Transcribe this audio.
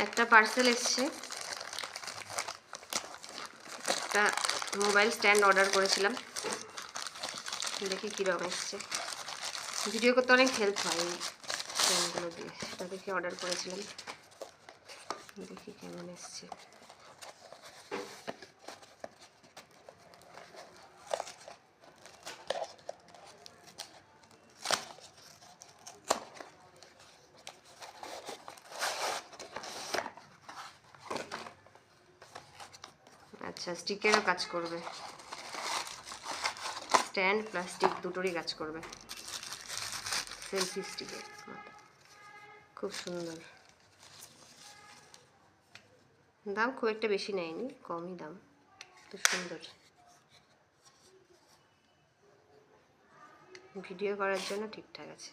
একটা পার্সেল এসছে, একটা মোবাইল স্ট্যান্ড অর্ডার করেছিলাম, দেখি কীরকম এসছে। ভিডিও করতে অনেক হেল্প হয় এই স্ট্যান্ডগুলো দিয়ে, সেটা দেখে অর্ডার করেছিলাম, দেখি কেমন এসছে। আচ্ছা, স্টিকেরও কাজ করবে, স্ট্যান্ড প্লাস স্টিক দুটোরই কাজ করবে। সেলফি স্টিকের খুব সুন্দর, দাম খুব একটা বেশি নেয়নি, কমই দাম, খুব সুন্দর। ভিডিও করার জন্য ঠিকঠাক আছে।